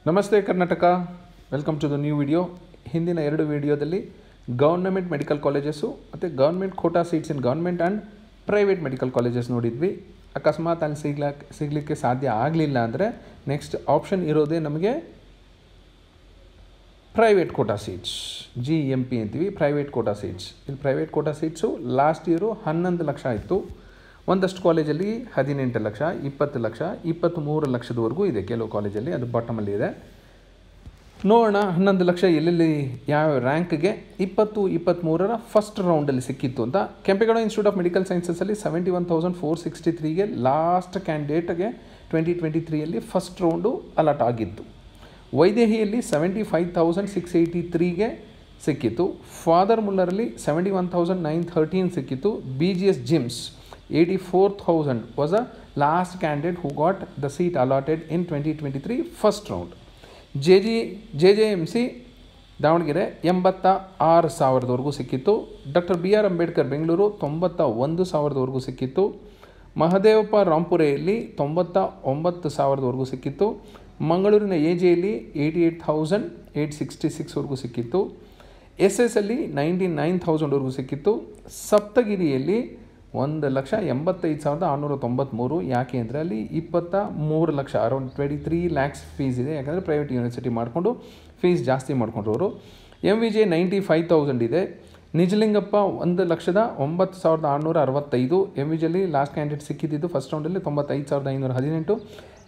ನಮಸ್ತೆ Karnataka, welcome to the new video. ಹಿಂದಿನ ಎರಡು ವಿಡಿಯೋದಲ್ಲಿ ಗೌರ್ನಮೆಂಟ್ ಮೆಡಿಕಲ್ ಕಾಲೇಜಸ್ಸು ಮತ್ತು government quota seats in government and private medical colleges ನೋಡಿದ್ವಿ. ಅಕಸ್ಮಾತ್ ಅಲ್ಲಿ ಸಿಗಲಿಕ್ಕೆ ಸಾಧ್ಯ ಆಗಲಿಲ್ಲ ಅಂದರೆ ನೆಕ್ಸ್ಟ್ ಆಪ್ಷನ್ ಇರೋದೇ ನಮಗೆ ಪ್ರೈವೇಟ್ ಕೋಟಾ ಸೀಟ್ಸ್, GMP ಅಂತೀವಿ, ಪ್ರೈವೇಟ್ ಕೋಟಾ ಸೀಟ್ಸ್. ಇಲ್ಲಿ private quota seats last year 11 ಲಕ್ಷ ಇತ್ತು. ಒಂದಷ್ಟು ಕಾಲೇಜಲ್ಲಿ 18 ಲಕ್ಷ, 20 ಲಕ್ಷ, 23 ಲಕ್ಷದವರೆಗೂ ಇದೆ. ಕೆಲವು ಕಾಲೇಜಲ್ಲಿ ಅದು ಬಾಟಮಲ್ಲಿ ಇದೆ. ನೋಡೋಣ 11 ಲಕ್ಷ ಎಲ್ಲೆಲ್ಲಿ ಯಾವ ರ್ಯಾಂಕ್ಗೆ 2023 ಫಸ್ಟ್ ರೌಂಡಲ್ಲಿ ಸಿಕ್ಕಿತ್ತು ಅಂತ. ಕೆಂಪೇಗೌಡ ಇನ್ಸ್ಟಿಟ್ಯೂಟ್ ಆಫ್ ಮೆಡಿಕಲ್ ಸೈನ್ಸಸಲ್ಲಿ 71,463ಗೆ ಲಾಸ್ಟ್ ಕ್ಯಾಂಡಿಡೇಟ್ಗೆ 2023ಯಲ್ಲಿ ಫಸ್ಟ್ ರೌಂಡು ಅಲಾಟ್ ಆಗಿತ್ತು. ವೈದೇಹಿಯಲ್ಲಿ 75,683ಗೆ ಸಿಕ್ಕಿತ್ತು. ಫಾದರ್ ಮುಲ್ಲರಲ್ಲಿ 71,913 ಸಿಕ್ಕಿತ್ತು. BGS GIMS 84,000 was a last candidate who got the seat allotted in 2023 first round. JJMC Davanagere 86,000ವರೆಗೂ ಸಿಕ್ಕಿತ್ತು. ಡಾಕ್ಟರ್ BR ಅಂಬೇಡ್ಕರ್ ಬೆಂಗಳೂರು 91,000ವರೆಗೂ ಸಿಕ್ಕಿತ್ತು. ಮಹದೇವಪ್ಪ ರಾಂಪುರೆಯಲ್ಲಿ 99,000ವರೆಗೂ ಸಿಕ್ಕಿತ್ತು. ಮಂಗಳೂರಿನ AJಯಲ್ಲಿ 88,866ವರೆಗೂ ಸಿಕ್ಕಿತ್ತು. SS ಅಲ್ಲಿ 99,000ವರೆಗೂ ಸಿಕ್ಕಿತ್ತು. ಸಪ್ತಗಿರಿಯಲ್ಲಿ 1,85,693. ಯಾಕೆ ಅಂದರೆ ಅಲ್ಲಿ 23 ಲಕ್ಷ, ಅರೌಂಡ್ 23 ಲ್ಯಾಕ್ಸ್ ಫೀಸ್ ಇದೆ. ಯಾಕಂದರೆ ಪ್ರೈವೇಟ್ ಯೂನಿವರ್ಸಿಟಿ ಮಾಡಿಕೊಂಡು ಫೀಸ್ ಜಾಸ್ತಿ ಮಾಡ್ಕೊಂಡ್ರವರು. MVJ 95,000 ಇದೆ. ನಿಜಲಿಂಗಪ್ಪ 1,09,665. MVJಲ್ಲಿ ಲಾಸ್ಟ್ ಕ್ಯಾಂಡಿಡೇಟ್ ಸಿಕ್ಕಿದ್ದು ಫಸ್ಟ್ ರೌಂಡಲ್ಲಿ 95,518.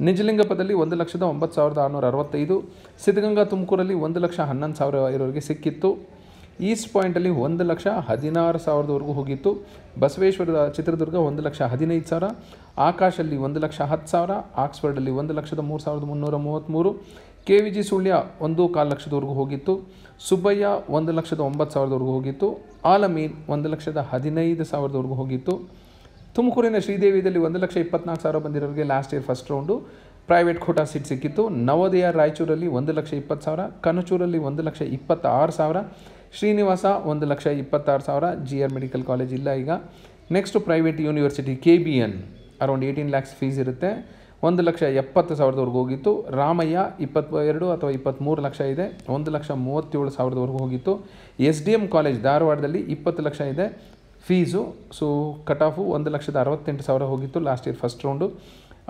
ನಿಜಲಿಂಗಪ್ಪದಲ್ಲಿ 1,09,665. ಸಿದ್ಧಗಂಗಾ ತುಮಕೂರಲ್ಲಿ 1,11,000 ಇರೋರಿಗೆ ಸಿಕ್ಕಿತ್ತು. ಈಸ್ಟ್ ಪಾಯಿಂಟಲ್ಲಿ 1,16,000ವರೆಗೂ ಹೋಗಿತ್ತು. ಬಸವೇಶ್ವರದ ಚಿತ್ರದುರ್ಗ 1,15,000. ಆಕಾಶಲ್ಲಿ 1,10,000. ಆಕ್ಸ್ಫರ್ಡಲ್ಲಿ 1,03,333. KVG ಸುಳ್ಯ 1,4 ಲಕ್ಷದವರೆಗೂ ಹೋಗಿತ್ತು. ಸುಬ್ಬಯ್ಯ 1,09,000ವರೆಗೂ ಹೋಗಿತ್ತು. ಆಲಮೀನ್ 1,15,000ವರೆಗೂ ಹೋಗಿತ್ತು. ತುಮಕೂರಿನ ಶ್ರೀದೇವಿಯಲ್ಲಿ 1,24,000 ಬಂದಿರೋರಿಗೆ last year first round private quota seat ಸಿಕ್ಕಿತ್ತು. ನವೋದಯ ರಾಯಚೂರಲ್ಲಿ 1,20,000. ಕನಚೂರಲ್ಲಿ 1,26,000. ಶ್ರೀನಿವಾಸ 1,26,000. GR ಮೆಡಿಕಲ್ ಕಾಲೇಜ್ ಇಲ್ಲ ಈಗ. Next private university KBN around 18 lakhs fees ಇರುತ್ತೆ. 1,70,000ವರೆಗೂ ಹೋಗಿತ್ತು. ರಾಮಯ್ಯ 22 ಅಥವಾ 23 ಲಕ್ಷ ಇದೆ. 1,37,000ವರೆಗೂ ಹೋಗಿತ್ತು. SDM ಕಾಲೇಜ್ ಧಾರವಾಡದಲ್ಲಿ 20 ಲಕ್ಷ ಇದೆ ಫೀಸು. ಸೊ ಕಟ್ ಆಫು 1,68,000 ಹೋಗಿತ್ತು last year first round.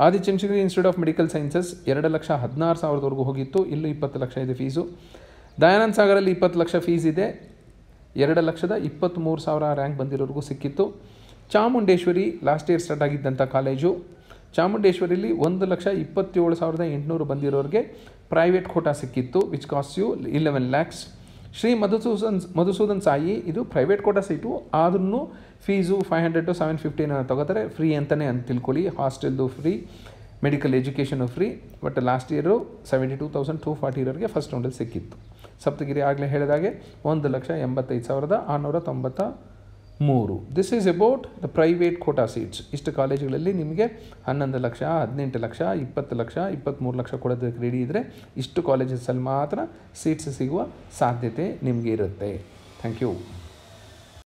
Adichunchanagiri institute of medical sciences 2,16,000ವರೆಗೂ ಹೋಗಿತ್ತು. ಇಲ್ಲೂ 20 ಲಕ್ಷ ಇದೆ ಫೀಸು. ದಯಾನಂದ ಸಾಗರಲ್ಲಿ 20 ಲಕ್ಷ ಫೀಸ್ ಇದೆ. 2,23,000 ರ್ಯಾಂಕ್ ಬಂದಿರೋರಿಗೂ ಸಿಕ್ಕಿತ್ತು. ಚಾಮುಂಡೇಶ್ವರಿ ಲಾಸ್ಟ್ ಇಯರ್ ಸ್ಟಾರ್ಟ್ ಆಗಿದ್ದಂಥ ಕಾಲೇಜು. ಚಾಮುಂಡೇಶ್ವರಿಲಿ 1,27,800 ಬಂದಿರೋರಿಗೆ ಪ್ರೈವೇಟ್ ಕೋಟಾ ಸಿಕ್ಕಿತ್ತು, which cost you 11 lakhs. Shri Madhusudan Sai ಇದು ಪ್ರೈವೇಟ್ ಕೋಟಾ ಸೀಟು, ಆದ್ರೂ ಫೀಸು 500 to 750 ತಗೋತಾರೆ. ಫ್ರೀ ಅಂತಲೇ ಅಂತ ತಿಳ್ಕೊಳ್ಳಿ. ಹಾಸ್ಟೆಲ್ದು free, medical education free. But last year 72,240 ಇರೋರಿಗೆ ಫಸ್ಟ್ ರೌಂಡಲ್ಲಿ ಸಿಕ್ಕಿತ್ತು. ಸಪ್ತಗಿರಿ ಆಗಲೇ ಹೇಳಿದಾಗೆ 1,85,693. This is about the private quota seats. ಇಷ್ಟು ಕಾಲೇಜುಗಳಲ್ಲಿ ನಿಮಗೆ 11 ಲಕ್ಷ, 18 ಲಕ್ಷ, 20 ಲಕ್ಷ, 23 ಲಕ್ಷ ಕೊಡೋದಕ್ಕೆ ರೆಡಿ ಇದ್ದರೆ ಇಷ್ಟು ಕಾಲೇಜಸಲ್ಲಿ ಮಾತ್ರ ಸೀಟ್ಸ್ ಸಿಗುವ ಸಾಧ್ಯತೆ ನಿಮಗೆ ಇರುತ್ತೆ. Thank you.